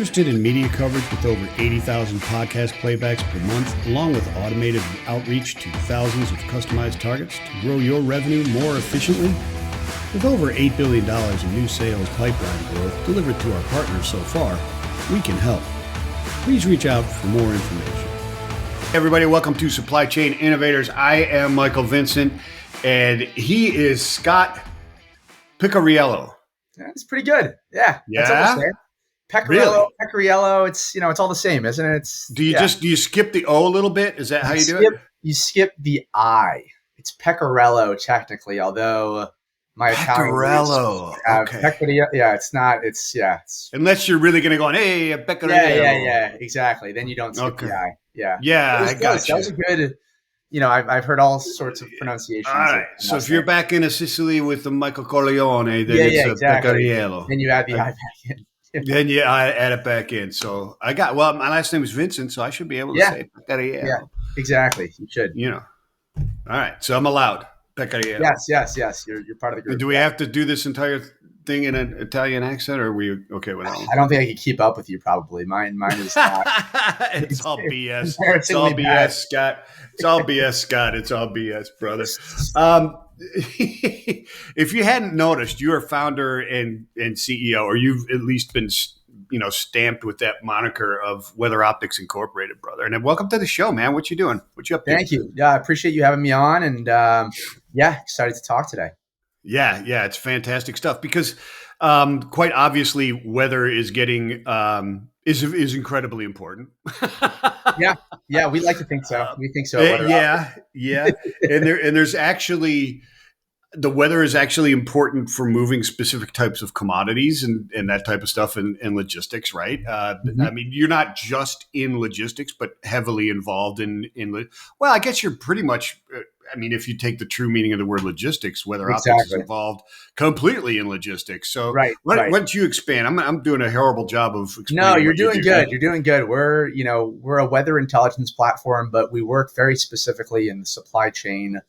Interested in media coverage with over 80,000 podcast playbacks per month, along with automated outreach to thousands of customized targets to grow your revenue more efficiently? With over $8 billion in new sales pipeline growth delivered to our partners so far, we can help. Please reach out for more information. Hey everybody, welcome to Supply Chain Innovators. I am Michael Vincent, and he is Scott Pecoriello. That's pretty good. Yeah. Yeah. That's almost there. Pecoriello, Really? Pecoriello, it's all the same, isn't it? Do you skip the O a little bit? Is that how you do it? You skip the I. It's Pecoriello technically, although my Italian Pecoriello. Okay. Pecoriello. Yeah, it's not. It's Unless you're really going to go on, hey, Pecoriello. Yeah, exactly. Then you don't skip the I. Yeah. Yeah, I got you. That was a good. I've heard all sorts of pronunciations. All right. So if you're back in Sicily with the Michael Corleone, then it's exactly. Pecoriello. Then you add the I back in. Then I add it back in. So my last name is Vincent, so I should be able to say Pecoriello. Yeah, exactly. You should. All right. So I'm allowed. Pecoriello. Yes. You're part of the group. Do we have to do this entire thing in an Italian accent, or are we okay with that one? I don't think I could keep up with you, probably. Mine is not. It's all BS. It's all BS, Scott. It's all BS, Scott. It's all BS, brother. If you hadn't noticed, you're a founder and CEO, or you've at least been, stamped with that moniker of WeatherOptics Incorporated, brother. And welcome to the show, man. What you doing? What you up to? Thank you. Yeah, I appreciate you having me on, and excited to talk today. Yeah, it's fantastic stuff because quite obviously weather is getting is incredibly important. Yeah, we like to think so. We think so. Yeah. and there's actually the weather is actually important for moving specific types of commodities and that type of stuff in logistics, right? I mean, you're not just in logistics, but heavily involved in well, I guess you're pretty much. If you take the true meaning of the word logistics, WeatherOptics is involved completely in logistics. So why don't you expand? I'm doing a horrible job of explaining. No, you're doing good. You're doing good. We're a weather intelligence platform, but we work very specifically in the supply chain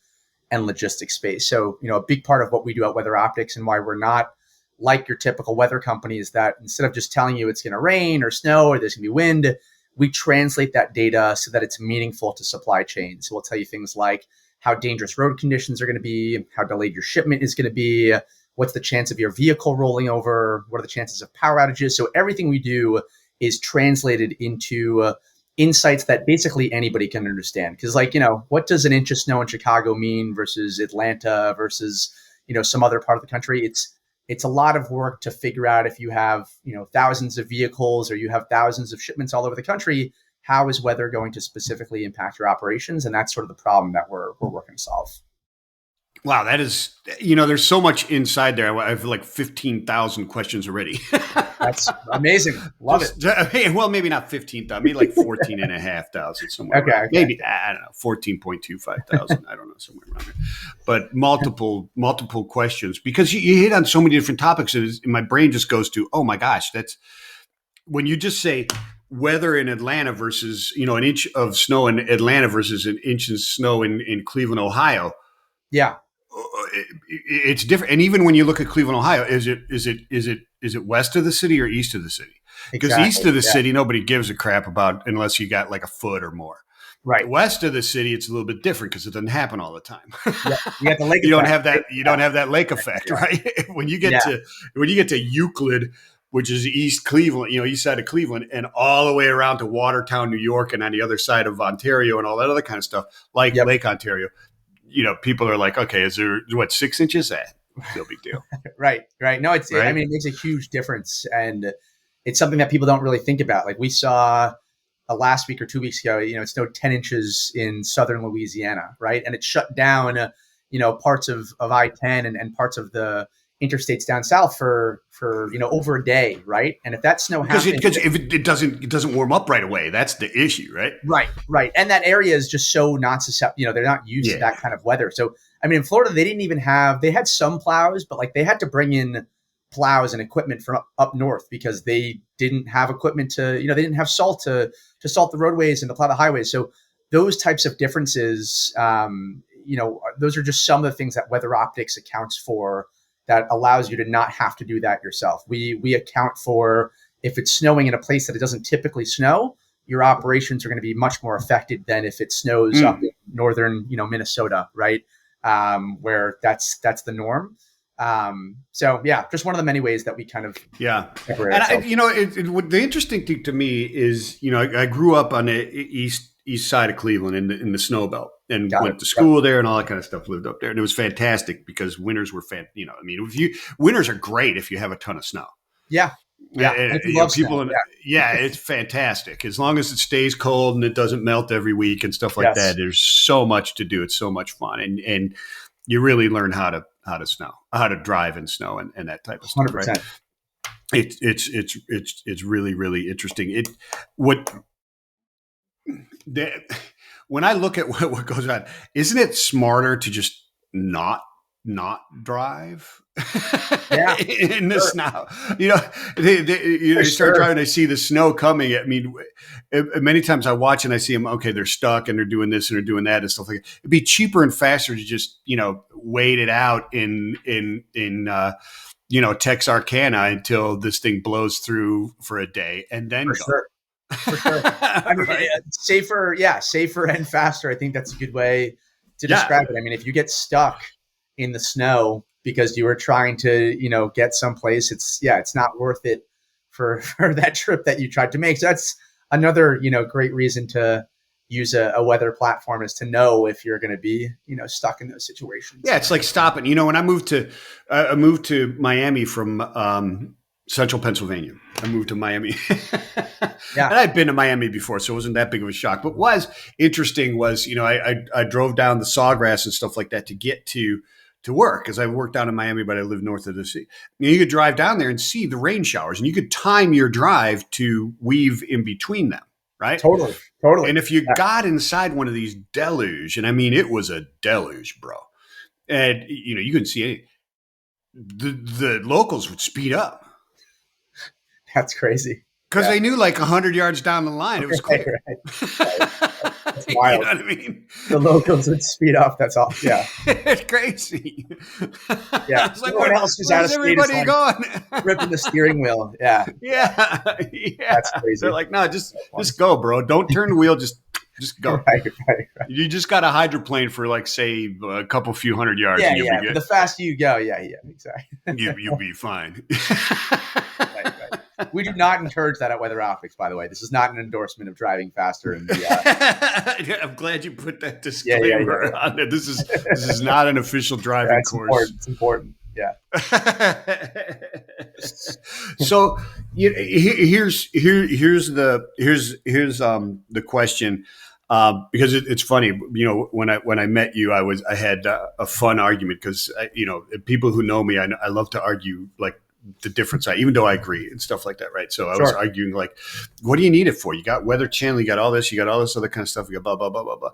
and logistics space. So, a big part of what we do at WeatherOptics and why we're not like your typical weather company is that instead of just telling you it's going to rain or snow or there's going to be wind, we translate that data so that it's meaningful to supply chains. So we'll tell you things like how dangerous road conditions are going to be, how delayed your shipment is going to be, what's the chance of your vehicle rolling over, what are the chances of power outages. So everything we do is translated into insights that basically anybody can understand. Because what does an inch of snow in Chicago mean versus Atlanta versus, some other part of the country? It's a lot of work to figure out if you have, thousands of vehicles or you have thousands of shipments all over the country, how is weather going to specifically impact your operations? And that's sort of the problem that we're working to solve. Wow, that is, there's so much inside there. I have like 15,000 questions already. That's amazing. Love it. Well, maybe not 15,000, maybe like 14,500 somewhere. Okay. Maybe, I don't know, 14.25 thousand. I don't know, somewhere around there. But multiple questions because you hit on so many different topics. And my brain just goes to, oh my gosh, that's when you just say, weather in Atlanta versus, an inch of snow in Atlanta versus an inch of snow in Cleveland, Ohio. Yeah. It's different. And even when you look at Cleveland, Ohio, is it west of the city or east of the city? Because east of the city, nobody gives a crap about unless you got like a foot or more. Right. West of the city, it's a little bit different because it doesn't happen all the time. Yeah. You have the lake. You don't have that. You don't have that lake effect, right? When you get to Euclid, which is East Cleveland, east side of Cleveland, and all the way around to Watertown, New York, and on the other side of Ontario and all that other kind of stuff, like Lake Ontario, people are like, okay, is there, 6 inches? No big deal. Right. No, it makes a huge difference. And it's something that people don't really think about. Like we saw last week or 2 weeks ago, it snowed 10 inches in southern Louisiana, right? And it shut down, parts of I-10 and parts of the interstates down south for over a day, right? And if that snow happens, because if it doesn't warm up right away, that's the issue, right? Right. And that area is just so not susceptible. They're not used to that kind of weather. So in Florida, they didn't even they had some plows, but they had to bring in plows and equipment from up north because they didn't have equipment to, they didn't have salt to salt the roadways and to plow the highways. So those types of differences, those are just some of the things that WeatherOptics accounts for that allows you to not have to do that yourself. We account for if it's snowing in a place that it doesn't typically snow, your operations are going to be much more affected than if it snows up in northern, Minnesota, right? Where that's the norm. So yeah, just one of the many ways that we kind of separate ourselves. The interesting thing to me is, I grew up on the east side of Cleveland in the snow belt, and went to school there and all that kind of stuff. Lived up there, and it was fantastic because winters were winters are great if you have a ton of snow. Yeah. It's fantastic as long as it stays cold and it doesn't melt every week and stuff like that. There's so much to do. It's so much fun, and you really learn how to drive in snow and that type of stuff. 100%. Right? It's really, really interesting. When I look at what goes on, isn't it smarter to just not drive in the snow? You start driving, I see the snow coming. I mean, many times I watch and I see them, okay, they're stuck and they're doing this and they're doing that and stuff like that. It'd be cheaper and faster to just, wait it out in Texarkana until this thing blows through for a day and then go. Sure. For sure. I mean, right. Safer and faster. I think that's a good way to describe it. I mean, if you get stuck in the snow because you were trying to, get someplace, it's not worth it for that trip that you tried to make. So that's another, great reason to use a weather platform, is to know if you're going to be, stuck in those situations. Yeah. It's like stopping, when I moved to Miami from, Central Pennsylvania. I moved to Miami. And I'd been to Miami before, so it wasn't that big of a shock. But what was interesting was, I drove down the Sawgrass and stuff like that to get to work, because I worked down in Miami, but I live north of the sea. You could drive down there and see the rain showers, and you could time your drive to weave in between them, right? Totally. And if you got inside one of these deluge, and I mean, it was a deluge, bro. And, you couldn't see anything. The locals would speed up. That's crazy. Because they knew 100 yards down the line, it was clear. Right. That's wild. You know what I mean? The locals would speed up. That's all. Yeah. It's crazy. Yeah. It's like, Everyone else who's out of state is going? ripping the steering wheel. Yeah. Yeah. That's crazy. They're like, no, just go, bro. Don't turn the wheel. Just go. Right. You just got to hydroplane for say a few hundred yards. Yeah, and you'll be good. The faster you go, exactly. You'll be fine. Right. We do not encourage that at WeatherOptics, by the way. This is not an endorsement of driving faster. I'm glad you put that disclaimer on there. This is not an official driving course. It's important. Yeah. So here's the question. Because it's funny, when I met you, I had a fun argument, because people who know me, I love to argue the different side, even though I agree and stuff like that, right? So I was arguing what do you need it for? You got Weather Channel, you got all this, you got all this other kind of stuff, you got blah blah blah blah blah.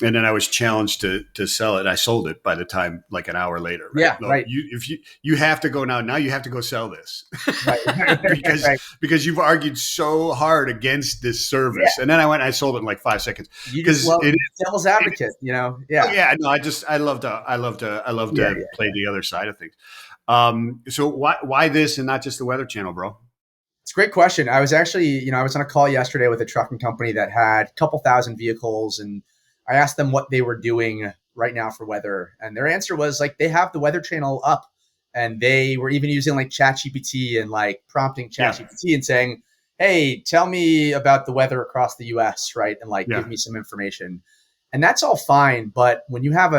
And then I was challenged to sell it. I sold it by the time an hour later. Right? Yeah, right. You have to go now. Now you have to go sell this, right. because you've argued so hard against this service. And then I went and I sold it in 5 seconds. You just love devil's advocate, Yeah. Yeah. No, I love to play the other side of things. So why this and not just the Weather Channel, bro? It's a great question. I was actually, I was on a call yesterday with a trucking company that had a couple thousand vehicles, and I asked them what they were doing right now for weather. And their answer was they have the Weather Channel up, and they were even using ChatGPT and prompting ChatGPT and saying, hey, tell me about the weather across the US, right? And give me some information. And that's all fine. But when you have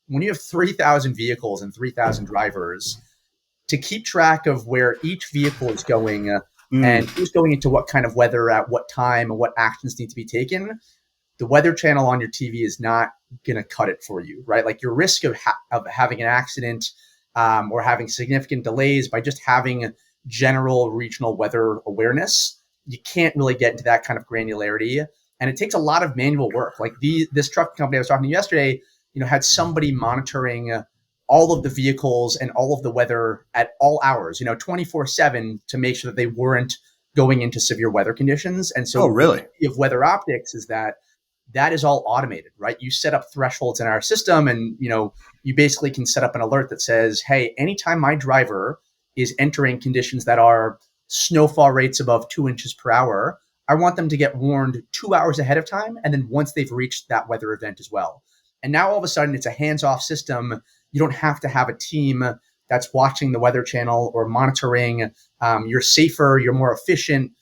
3,000 vehicles and 3,000 drivers, to keep track of where each vehicle is going and who's going into what kind of weather at what time and what actions need to be taken, the Weather Channel on your TV is not going to cut it for you, right? Your risk of having an accident or having significant delays by just having general regional weather awareness, you can't really get into that kind of granularity. And it takes a lot of manual work. This truck company I was talking to yesterday, had somebody monitoring all of the vehicles and all of the weather at all hours, 24/7, to make sure that they weren't going into severe weather conditions. And so really? The beauty of WeatherOptics is that is all automated, right? You set up thresholds in our system, and you basically can set up an alert that says, hey, anytime my driver is entering conditions that are snowfall rates above 2 inches per hour, I want them to get warned 2 hours ahead of time. And then once they've reached that weather event as well. And now all of a sudden it's a hands-off system. You don't have to have a team that's watching the Weather Channel or monitoring. You're safer, you're more efficient.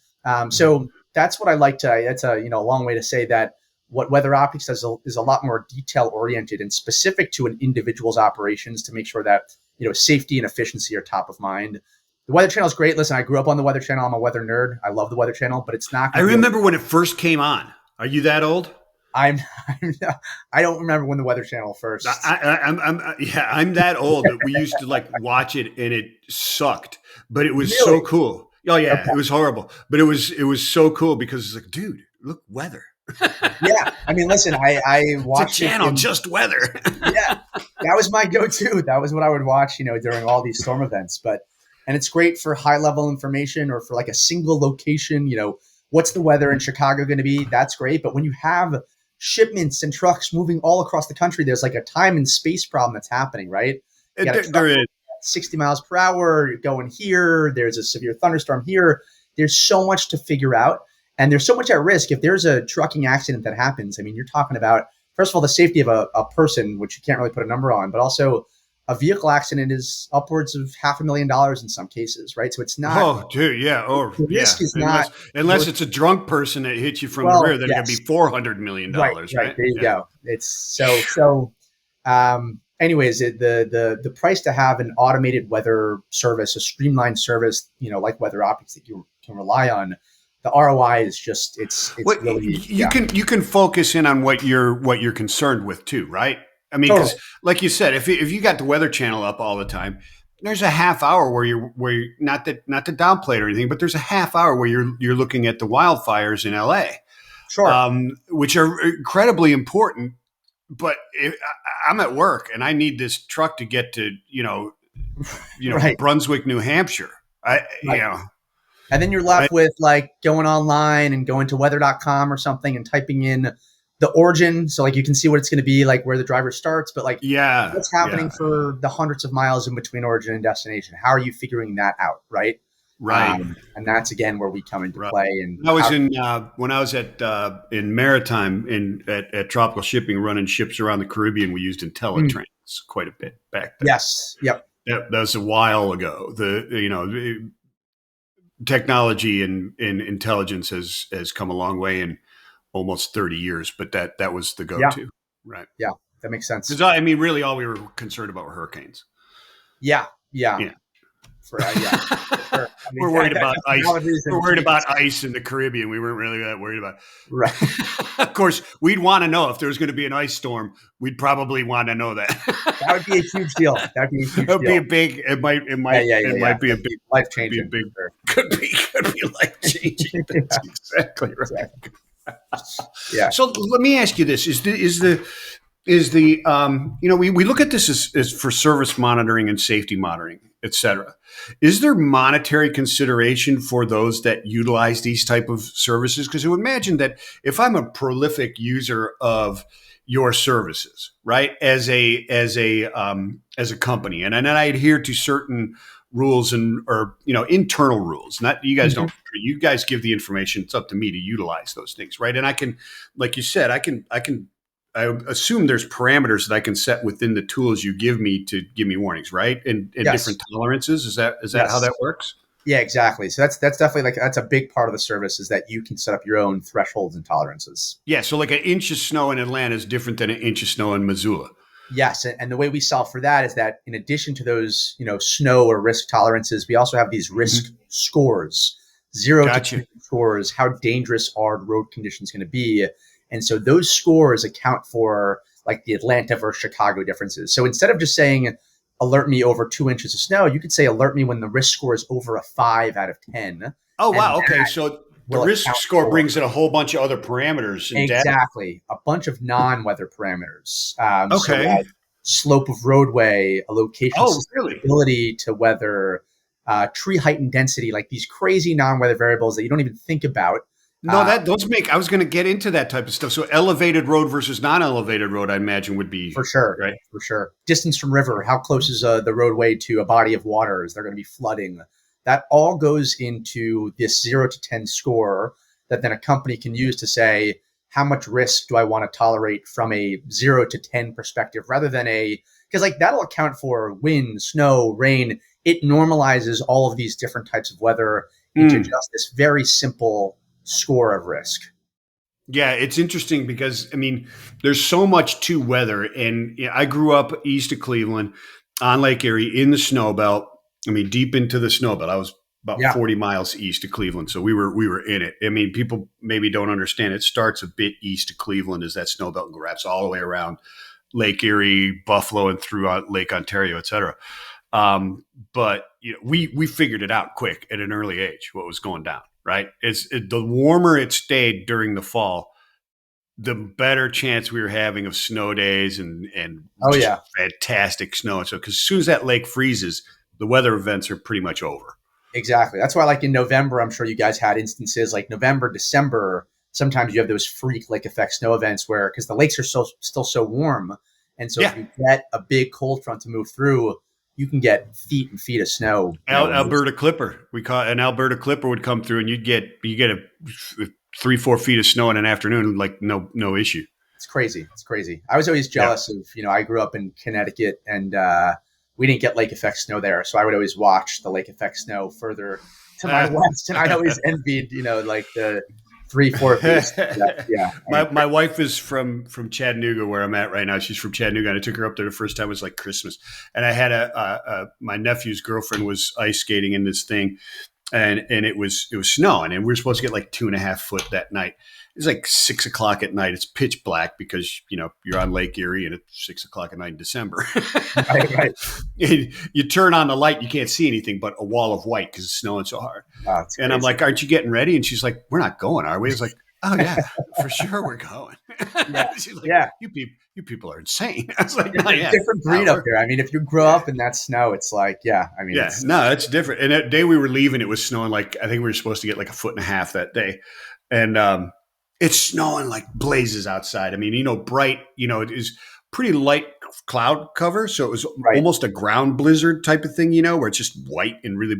So that's what I like to, that's a long way to say that what WeatherOptics does is a lot more detail oriented and specific to an individual's operations to make sure that, safety and efficiency are top of mind. The Weather Channel is great. Listen, I grew up on the Weather Channel. I'm a weather nerd. I love the Weather Channel, but it's not. I remember when it first came on. Are you that old? I don't remember when the Weather Channel first. I'm that old that we used to watch it and it sucked, but it was so cool. Oh yeah, okay. It was horrible, but it was so cool because it's like, dude, look, weather. Yeah, I mean, listen, I watched it's a channel, just weather. Yeah, that was my go-to. That was what I would watch, during all these storm events. And it's great for high-level information or for a single location. What's the weather in Chicago going to be? That's great. But when you have shipments and trucks moving all across the country, there's a time and space problem that's happening, right? There is 60 miles per hour going here. There's a severe thunderstorm here. There's so much to figure out. And there's so much at risk. If there's a trucking accident that happens, I mean, you're talking about, first of all, the safety of a person, which you can't really put a number on, but also a vehicle accident is upwards of $500,000 in some cases, right? So it's not. Oh, dude, yeah. The risk is not. Unless it's a drunk person that hits you from the rear, then it's going to be $400 million, right? There you go. It's so. Anyways, the price to have an automated weather service, a streamlined service, like WeatherOptics that you can rely on. The ROI is just it's really you can focus in on what you're concerned with too, right? I mean, because like you said, if you got the Weather Channel up all the time, there's a half hour where you're not to downplay it or anything, but there's a half hour where you're looking at the wildfires in LA, which are incredibly important. But I'm at work and I need this truck to get to right. Brunswick, New Hampshire. And then you're left with going online and going to weather.com or something and typing in the origin. So you can see what it's going to be where the driver starts, but what's happening for the hundreds of miles in between origin and destination? How are you figuring that out? Right. Right. And that's again where we come into play. And I was when I was in maritime at Tropical Shipping running ships around the Caribbean, we used IntelliTrans quite a bit back then. Yes. Yep. That was a while ago. The technology and intelligence has come a long way in almost 30 years, but that was the go-to, right? Yeah, that makes sense. Because I mean, really, all we were concerned about were hurricanes. Yeah. For sure. We're worried about ice. We're worried about ice in the Caribbean. We weren't really that worried about it. Right. Of course, we'd want to know if there was going to be an ice storm. We'd probably want to know that. That would be a huge deal. Be a big. It might be a big life changing. Could be life changing. That's exactly right. Exactly. Yeah. So let me ask you this: is the we look at this as for service monitoring and safety monitoring, et cetera. Is there monetary consideration for those that utilize these type of services? Because I would imagine that if I'm a prolific user of your services, right, as a company, and I adhere to certain rules or internal rules. Not you guys don't. You guys give the information. It's up to me to utilize those things, right? And I can, like you said, I assume there's parameters that I can set within the tools you give me to give me warnings, right? And different tolerances. Is that how that works? Yeah, exactly. So that's definitely that's a big part of the service is that you can set up your own thresholds and tolerances. Yeah. So an inch of snow in Atlanta is different than an inch of snow in Missoula. Yes. And the way we solve for that is that in addition to those, snow or risk tolerances, we also have these risk scores, 0 to 2 scores, how dangerous are road conditions going to be. And so those scores account for the Atlanta versus Chicago differences. So instead of just saying, alert me over 2 inches of snow, you could say, alert me when the risk score is over a 5 out of 10. Oh, wow. Okay. So the risk score brings in a whole bunch of other parameters. Exactly. A bunch of non-weather parameters. Okay. So slope of roadway, a location, ability to weather, tree height and density, these crazy non-weather variables that you don't even think about. No, I was going to get into that type of stuff. So elevated road versus non-elevated road, I imagine would be. For sure. Right. For sure. Distance from river. How close is the roadway to a body of water? Is there going to be flooding? that all goes into this 0 to 10 score that then a company can use to say, how much risk do I want to tolerate from a 0 to 10 perspective, rather than because like that'll account for wind, snow, rain. It normalizes all of these different types of weather into just this very simple score of risk. Yeah, it's interesting because, I mean, there's so much to weather. And I grew up east of Cleveland on Lake Erie in the snow belt. I mean, deep into the snow belt. I was about 40 miles east of Cleveland. So we were in it. I mean, people maybe don't understand. It starts a bit east of Cleveland as that snow belt wraps all the way around Lake Erie, Buffalo, and throughout Lake Ontario, et cetera. But we figured it out quick at an early age, what was going down, right? The warmer it stayed during the fall, the better chance we were having of snow days and fantastic snow. And so, because as soon as that lake freezes, the weather events are pretty much over. Exactly. That's why, like in November, I'm sure you guys had instances like November, December. Sometimes you have those freak lake effect snow events where, because the lakes are still so warm, and so if you get a big cold front to move through, you can get feet and feet of snow. Alberta Clipper. We call an Alberta Clipper would come through, and you get a 3-4 feet of snow in an afternoon, like no issue. It's crazy. It's crazy. I was always jealous of, I grew up in Connecticut, and we didn't get lake effect snow there. So I would always watch the lake effect snow further to my west. And I always envied, like the 3-4 feet. Yeah. My wife is from Chattanooga, where I'm at right now. She's from Chattanooga, and I took her up there the first time. It was like Christmas. And I had my nephew's girlfriend was ice skating in this thing. And it was snowing, and we were supposed to get like 2.5 foot that night. It's like 6 o'clock at night. It's pitch black because you're on Lake Erie, and it's 6 o'clock at night in December. Right. You turn on the light, you can't see anything but a wall of white because it's snowing so hard. Oh, and I'm like, "Aren't you getting ready?" And she's like, "We're not going, are we?" It's like, "Oh yeah, for sure we're going." She's like, You people are insane. I was like, "No, yeah, different breed up there." I mean, if you grow up in that snow, it's like, it's different. And that day we were leaving, it was snowing like, I think we were supposed to get like 1.5 foot that day, and it's snowing like blazes outside. I mean, bright. It is pretty light cloud cover, so it was almost a ground blizzard type of thing. Where it's just white and really.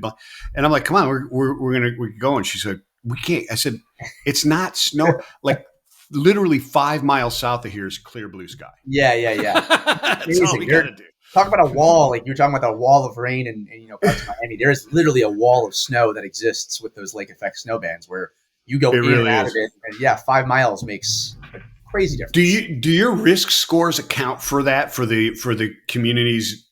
And I'm like, "Come on, we're going." She said, "We can't." I said, "It's not snow like." Literally 5 miles south of here is clear blue sky. Yeah. That's all we got to do. Talk about a wall, like you're talking about the wall of rain and parts of Miami. There's literally a wall of snow that exists with those lake effect snow bands where you go in and out of it. And 5 miles makes a crazy difference. Do your risk scores account for that, for the community's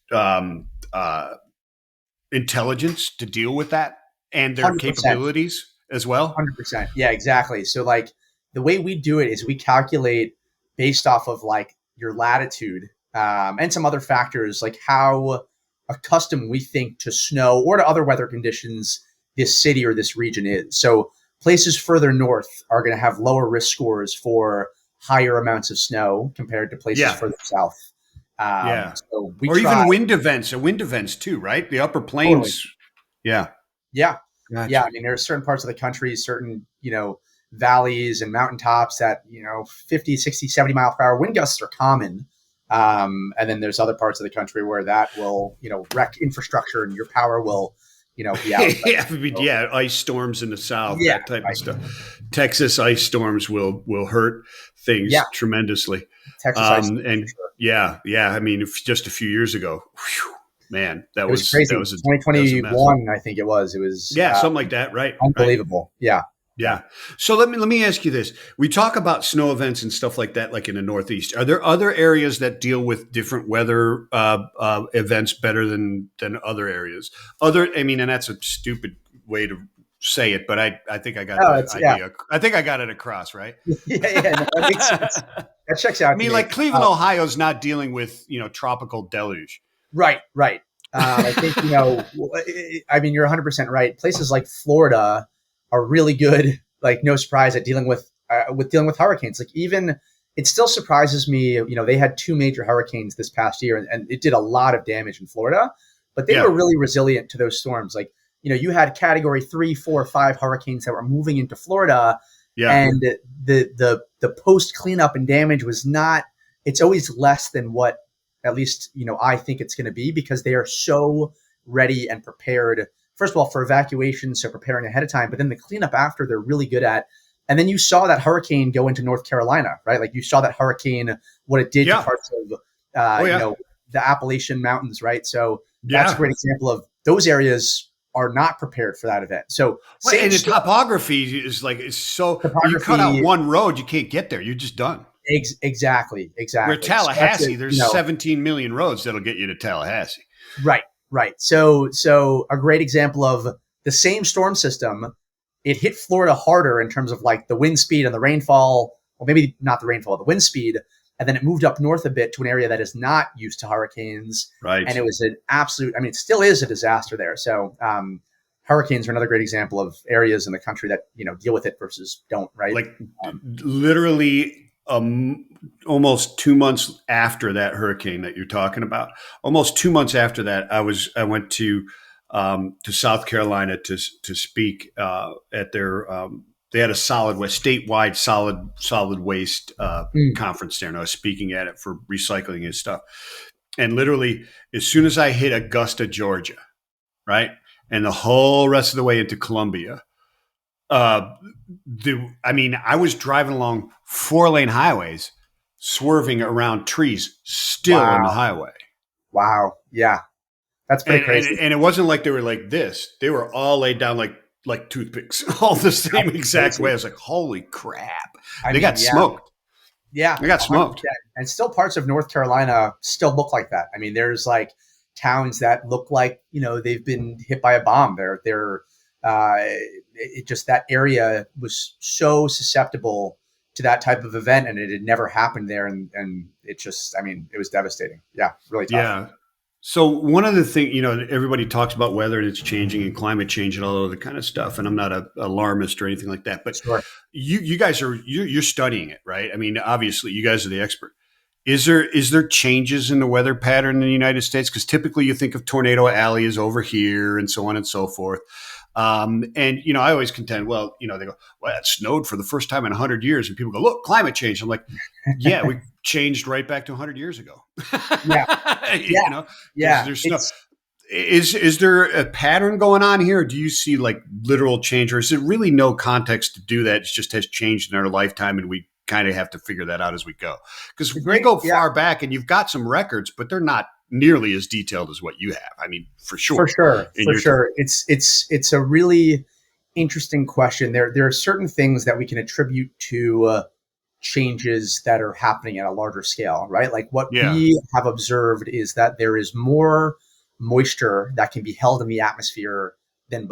intelligence to deal with that and their 100%. Capabilities as well? 100%. Yeah, exactly. So like, the way we do it is we calculate based off of like your latitude and some other factors, like how accustomed we think to snow or to other weather conditions this city or this region is. So places further north are going to have lower risk scores for higher amounts of snow compared to places further south. So even wind events too, right? The upper plains. Totally. Yeah. Gotcha. Yeah. I mean, there are certain parts of the country, certain, valleys and mountaintops that 50, 60, 70 mile per hour wind gusts are common, and then there's other parts of the country where that will wreck infrastructure and your power will be out. Ice storms in the south, that type of stuff. Texas ice storms will hurt things tremendously. Texas ice and sure. I mean, just a few years ago, man, that was crazy. That was 2021, I think it was something like that, right? Unbelievable. Right. Yeah. So let me ask you this. We talk about snow events and stuff like that, like in the Northeast. Are there other areas that deal with different weather events better than other areas? And that's a stupid way to say it, but I think I got the idea. I think I got it across, right? That makes sense. That checks out. I mean, like Cleveland, Ohio's not dealing with, tropical deluge. Right. I think, you're 100% right. Places like Florida are really good, like no surprise at dealing with hurricanes. Like even it still surprises me, they had 2 major hurricanes this past year and it did a lot of damage in Florida, but they were really resilient to those storms. Like, you had category 3, 4, 5 hurricanes that were moving into Florida and the post cleanup and damage was it's always less than what at least, I think it's going to be because they are so ready and prepared first of all, for evacuation, so preparing ahead of time, but then the cleanup after they're really good at. And then you saw that hurricane go into North Carolina, right? Like you saw that hurricane, what it did to parts of, the Appalachian Mountains, right? So that's a great example of those areas are not prepared for that event. So and the topography is like, it's so, you cut out one road, you can't get there. You're just done. Exactly. Where Tallahassee, there's 17 million roads that'll get you to Tallahassee. Right. So a great example of the same storm system, it hit Florida harder in terms of like the wind speed and the rainfall, or maybe not the rainfall, the wind speed. And then it moved up north a bit to an area that is not used to hurricanes. Right. And it was an absolute, it still is a disaster there. So hurricanes are another great example of areas in the country that, deal with it versus don't, right? Like literally almost 2 months after that hurricane that you're talking about, almost 2 months after that, I went to South Carolina to speak at their they had a statewide solid waste conference there, and I was speaking at it for recycling and stuff. And literally, as soon as I hit Augusta, Georgia, right, and the whole rest of the way into Columbia, I was driving along 4-lane highways, swerving around trees, still on the highway. Wow, yeah. That's pretty crazy. And it wasn't like they were like this. They were all laid down like toothpicks, all the same exact way. I was like, holy crap. They got smoked. Yeah. They got smoked. 100%. And still parts of North Carolina still look like that. There's like towns that look like, they've been hit by a bomb. That area was so susceptible to that type of event, and it had never happened there. And it just, it was devastating. Yeah. Really tough. Yeah. So one of the things, everybody talks about weather and it's changing and climate change and all of the kind of stuff. And I'm not an alarmist or anything like that, but sure. You guys you're studying it, right? Obviously you guys are the expert. Is there changes in the weather pattern in the United States? Because typically you think of Tornado Alley is over here and so on and so forth. And I always contend, they go, well, it snowed for the first time in 100 years. And people go, look, climate change. I'm like, yeah, we changed right back to 100 years ago. There's snow. Is there a pattern going on here? Or do you see like literal change, or is it really no context to do that? It just has changed in our lifetime, and we kind of have to figure that out as we go. Because we go far back, and you've got some records, but they're not nearly as detailed as what you have. For sure. For sure. It's a really interesting question. There are certain things that we can attribute to changes that are happening at a larger scale, right? Like what we have observed is that there is more moisture that can be held in the atmosphere than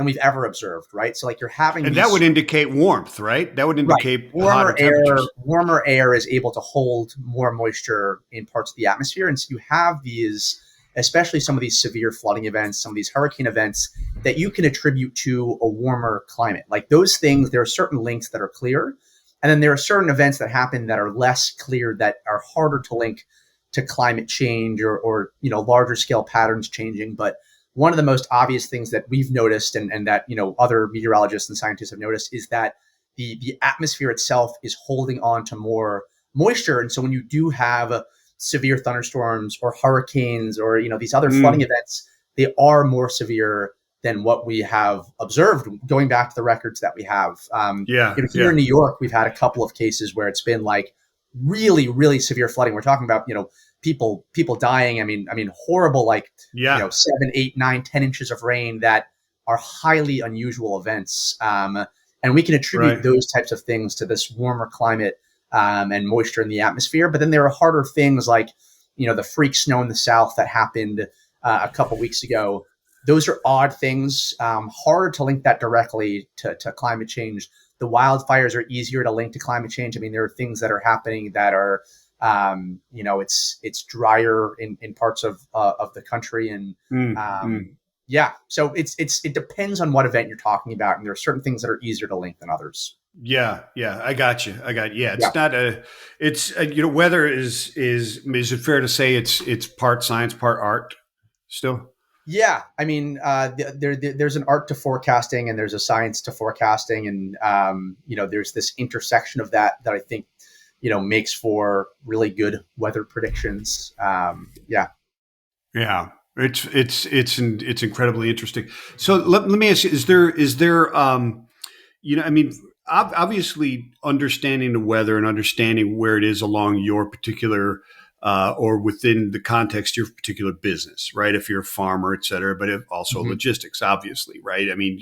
we've ever observed, right? So like you're having, and that would indicate warmth, right? That would indicate hotter temperatures. Warmer air is able to hold more moisture in parts of the atmosphere, and so you have these, especially some of these severe flooding events, some of these hurricane events that you can attribute to a warmer climate. Like those things, there are certain links that are clear, and then there are certain events that happen that are less clear, that are harder to link to climate change or larger scale patterns changing. But one of the most obvious things that we've noticed and that, other meteorologists and scientists have noticed is that the atmosphere itself is holding on to more moisture. And so when you do have severe thunderstorms or hurricanes or, these other flooding events, they are more severe than what we have observed going back to the records that we have. Here in New York, we've had a couple of cases where it's been like really, really severe flooding. We're talking about, people dying. Horrible, 7, 8, 9, 10 inches of rain that are highly unusual events. And we can attribute those types of things to this warmer climate and moisture in the atmosphere. But then there are harder things like, the freak snow in the South that happened a couple weeks ago. Those are odd things, hard to link that directly to climate change. The wildfires are easier to link to climate change. there are things that are happening that are, it's drier in parts of the country, and so it depends on what event you're talking about, and there are certain things that are easier to link than others. I got you. It's not weather is it fair to say it's part science, part art still? Yeah, there's an art to forecasting and there's a science to forecasting, and there's this intersection of that I think makes for really good weather predictions. Yeah. It's incredibly interesting. So let me ask you: is there I mean, obviously understanding the weather and understanding where it is along your particular or within the context of your particular business, right? If you're a farmer, et cetera, but also Mhm. logistics, obviously, right? I mean,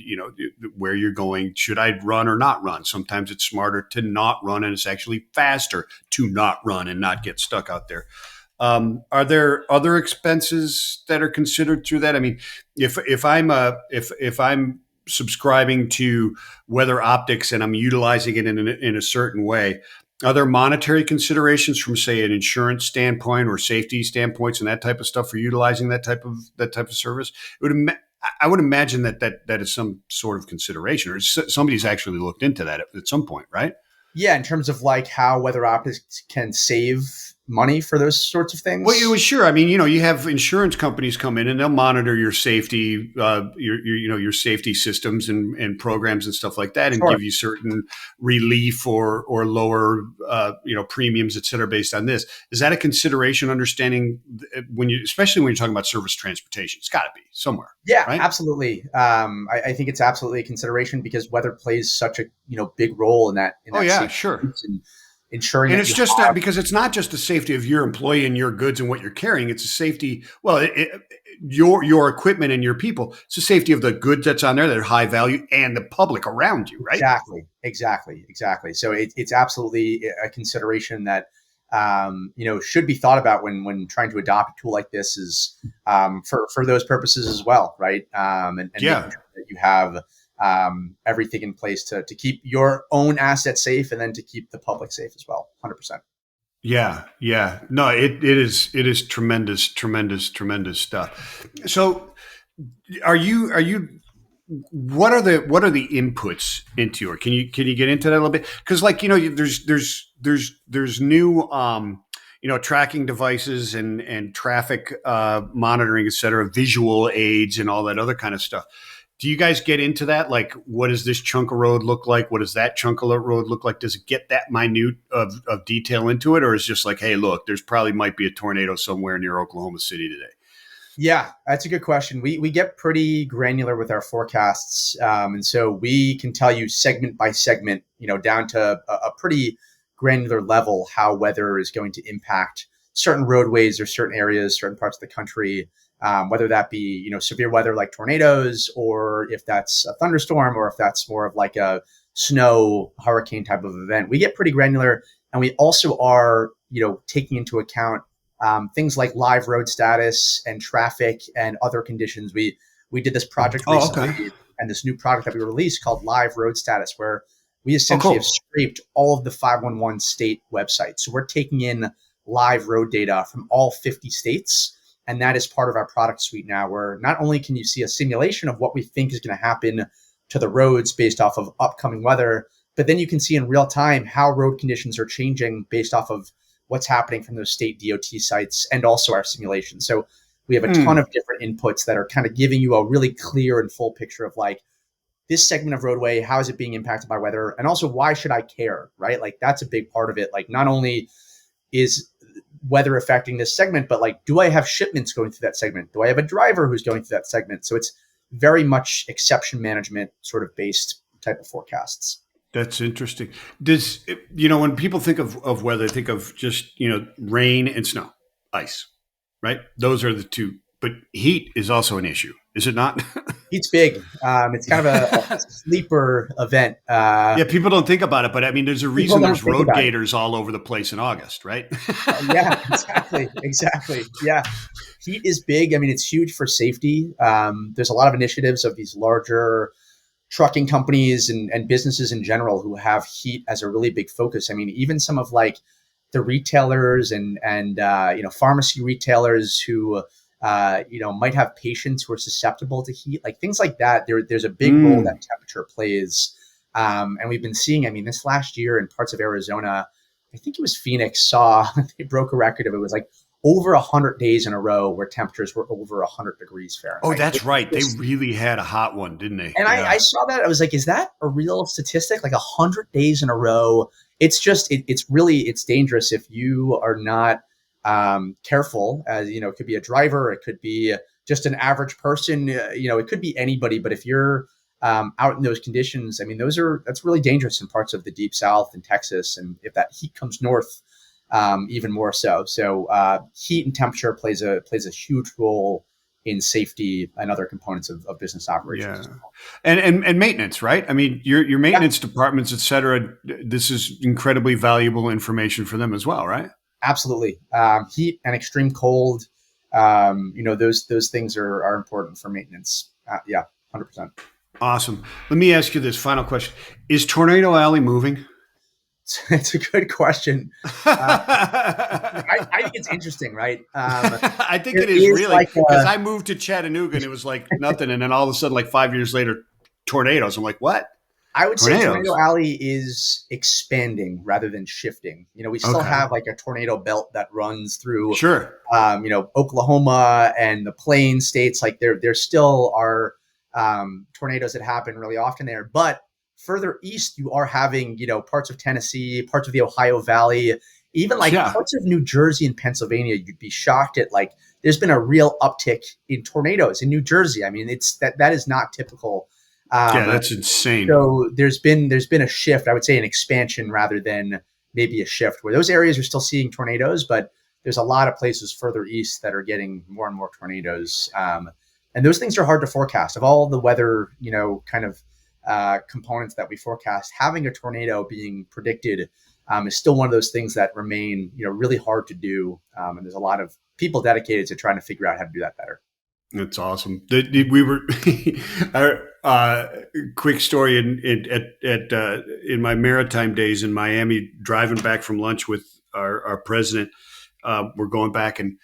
where you're going, should I run or not run? Sometimes it's smarter to not run, and it's actually faster to not run and not get stuck out there. Are there other expenses that are considered through that? I mean, if I'm subscribing to Weather Optics and I'm utilizing it in a certain way, are there monetary considerations from, say, an insurance standpoint or safety standpoints and that type of stuff for utilizing that type of service? I would imagine that is some sort of consideration, or somebody's actually looked into that at some point, right? Yeah, in terms of like how weather optics can save money for those sorts of Well, things. you sure. I mean, you have insurance companies come in and they'll monitor your safety, your safety systems and programs and stuff like that, and Sure. give you certain relief or lower, premiums, et cetera, based on this. Is that a consideration? Understanding especially when you're talking about service transportation, it's got to be somewhere, Yeah, right? absolutely. I think it's absolutely a consideration because weather plays such a big role in Oh that yeah, safety sure. piece and ensuring And that it's you just that have. because it's not just the safety of your employee and your goods and what you're carrying. It's a safety, well, your equipment and your people. It's the safety of the goods that's on there that are high value and the public around you, right? Exactly. So it's absolutely a consideration that should be thought about when trying to adopt a tool like this is for those purposes as well, right? And making Yeah, sure that you have everything in place to keep your own assets safe and then to keep the public safe as well. 100%. yeah. No, it is tremendous, tremendous, tremendous stuff. So, are you what are the inputs into your, can you get into that a little bit, because like there's new tracking devices and traffic monitoring, et cetera, visual aids and all that other kind of stuff. Do you guys get into that? Like, what does this chunk of road look like? What does that chunk of road look like? Does it get that minute of detail into it, or is it just like, hey, look, there's probably might be a tornado somewhere near Oklahoma City today? Yeah, that's a good question. We get pretty granular with our forecasts, and so we can tell you segment by segment, down to a pretty granular level how weather is going to impact certain roadways or certain areas, certain parts of the country, whether that be severe weather like tornadoes, or if that's a thunderstorm, or if that's more of like a snow hurricane type of event. We get pretty granular, and we also are taking into account things like live road status and traffic and other conditions. We did this project Oh, recently, okay. and this new product that we released called Live Road Status, where we Oh, essentially have cool. scraped all of the 511 state websites. So we're taking in live road data from all 50 states. And that is part of our product suite now, where not only can you see a simulation of what we think is going to happen to the roads based off of upcoming weather, but then you can see in real time how road conditions are changing based off of what's happening from those state DOT sites and also our simulation. So we have a ton of Hmm. different inputs that are kind of giving you a really clear and full picture of like this segment of roadway, how is it being impacted by weather? And also, why should I care, right? Like that's a big part of it. Like not only is weather affecting this segment, but like, do I have shipments going through that segment? Do I have a driver who's going through that segment? So it's very much exception management sort of based type of forecasts. That's interesting. Does when people think of weather, they think of just rain and snow, ice, right? Those are the two. But heat is also an issue, is it not? Heat's big. It's kind of a sleeper event. Yeah, people don't think about it, but I mean, there's a People reason don't there's think road about it. gators all over the place in August, right? Yeah, exactly. Yeah, heat is big. I mean, it's huge for safety. There's a lot of initiatives of these larger trucking companies and businesses in general who have heat as a really big focus. I mean, even some of like the retailers and pharmacy retailers who might have patients who are susceptible to heat, like things like that. There's a big role that Mm. temperature plays, and we've been seeing. I mean, this last year in parts of Arizona, I think it was Phoenix, saw they broke a record of it was like over 100 days in a row where temperatures were over 100 degrees Oh, Fahrenheit, that's which is right. They just. really had a hot one, didn't they? And I Yeah. saw that. I was like, is that a real statistic? Like 100 days in a row. It's just, it's dangerous if you are not careful. As you know, it could be a driver, it could be just an average person, it could be anybody, but if you're out in those conditions, I mean, that's really dangerous in parts of the deep South and Texas. And if that heat comes north, even more so. So heat and temperature plays a huge role in safety and other components of business operations. Yeah. And maintenance, right? I mean, your maintenance departments, et cetera, this is incredibly valuable information for them as well, right? Absolutely. Heat and extreme cold, those things are important for maintenance. 100%. Awesome. Let me ask you this final question. Is Tornado Alley moving? It's a good question. I think it's interesting, right? I think it is really, because I moved to Chattanooga and it was like nothing. And then all of a sudden, like 5 years later, tornadoes. I'm like, what? I would say Tornado Alley is expanding rather than shifting. We still have like a tornado belt that runs through, Oklahoma and the Plain states. Like there still are tornadoes that happen really often there, but further east, you are having, parts of Tennessee, parts of the Ohio Valley, even like parts of New Jersey and Pennsylvania. You'd be shocked at like, there's been a real uptick in tornadoes in New Jersey. I mean, it's that is not typical. That's insane. So there's been a shift, I would say an expansion rather than maybe a shift, where those areas are still seeing tornadoes, but there's a lot of places further east that are getting more and more tornadoes. And those things are hard to forecast. Of all the weather, kind of components that we forecast, having a tornado being predicted is still one of those things that remain, really hard to do. And there's a lot of people dedicated to trying to figure out how to do that better. That's awesome. We were quick story in my maritime days in Miami, driving back from lunch with our president. We're going back, and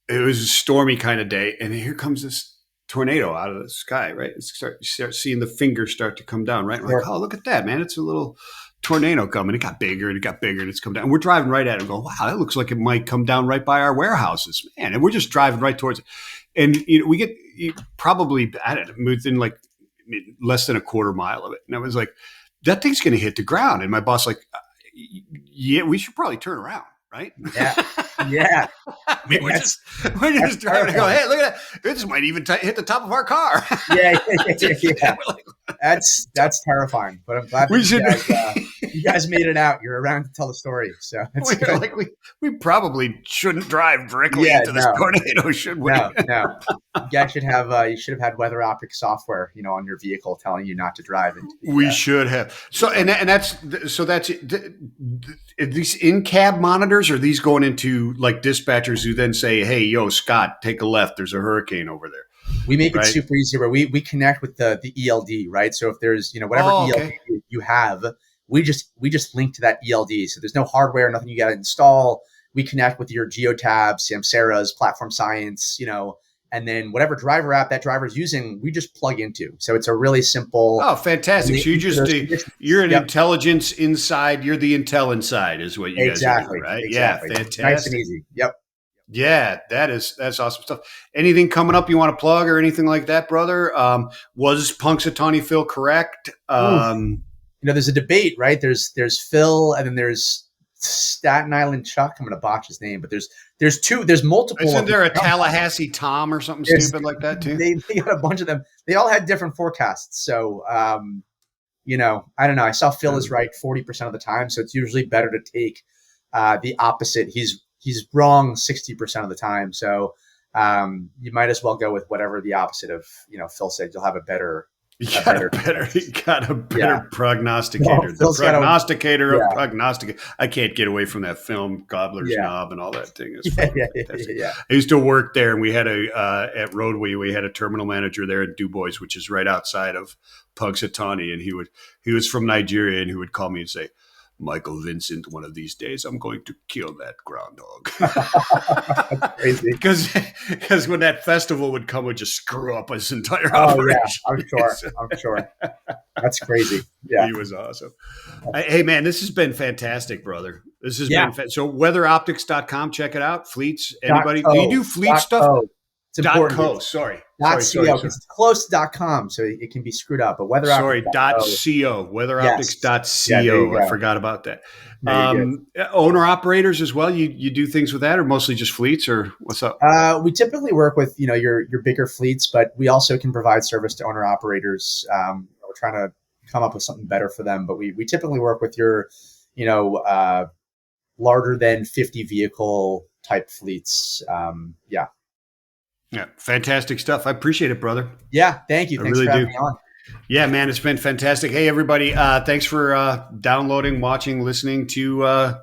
it was a stormy kind of day, and here comes this tornado out of the sky, right? You start seeing the fingers start to come down, right? We're like, oh, look at that, man. It's a little tornado coming. It got bigger and it got bigger and it's come down. And we're driving right at it and going, wow, that looks like it might come down right by our warehouses, man. And we're just driving right towards it. And we get probably at it within like less than a quarter mile of it. And I was like, that thing's going to hit the ground. And my boss like, yeah, we should probably turn around. Right? Yeah. I mean, we're just driving and go, hey, look at that. This might even hit the top of our car. Yeah. That's terrifying. But I'm glad you guys made it out. You're around to tell the story. So we probably shouldn't drive directly into this tornado, should we? No. You guys should have had WeatherOptics software, on your vehicle telling you not to drive. We should have. So that's these in-cab monitors, or are these going into like dispatchers who then say, hey, yo, Scott, take a left. There's a hurricane over there. We make it super easy where we connect with the ELD, right? So if there's, whatever ELD you have, we just link to that ELD. So there's no hardware, nothing you got to install. We connect with your GeoTab, Samsara's, Platform Science, and then whatever driver app that driver is using, we just plug into. So it's a really simple. Oh, fantastic! So you're an intelligence inside. You're the intel inside, is what you guys are doing, right? Exactly. Yeah, fantastic. Nice and easy. Yep. Yeah, that's awesome stuff. Anything coming up you want to plug or anything like that, brother? Was Punxsutawney Phil correct? There's a debate, right? There's Phil, and then there's Staten Island Chuck. I'm going to botch his name, but there's multiple. Isn't there a Tallahassee Tom or something stupid like that too? They got a bunch of them. They all had different forecasts. So, I don't know. I saw Phil is right 40% of the time. So it's usually better to take the opposite. He's wrong 60% of the time. So you might as well go with whatever the opposite of, Phil said. You'll have a better. You got a better prognosticator. The prognosticator of prognosticator. I can't get away from that film, Gobbler's Knob, and all that thing. Yeah. I used to work there, and we had at Roadway, we had a terminal manager there at Du Bois, which is right outside of Punxsutawney, and he was from Nigeria, and he would call me and say, Michael Vincent, one of these days, I'm going to kill that groundhog. That's crazy. Because when that festival would come, it would just screw up his entire operation. Yeah, I'm sure. That's crazy. Yeah. He was awesome. Hey, man, this has been fantastic, brother. This has been so weatheroptics.com. Check it out. Fleets. Anybody? Do you do fleet stuff? It's important. .co. Sorry. .co, because it's close to .com, so it can be screwed up. But WeatherOptics. Sorry, .co. WeatherOptics.co. Yes. I forgot about that. Owner operators as well. You do things with that, or mostly just fleets, or what's up? We typically work with your bigger fleets, but we also can provide service to owner operators. We're trying to come up with something better for them, but we typically work with your larger than 50 vehicle type fleets. Yeah, fantastic stuff. I appreciate it, brother. Yeah, thank you. Thanks for having me on. Yeah, man, it's been fantastic. Hey, everybody, thanks for downloading, watching, listening to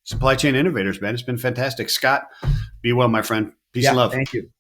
Supply Chain Innovators, man. It's been fantastic. Scott, be well, my friend. Peace and love. Thank you.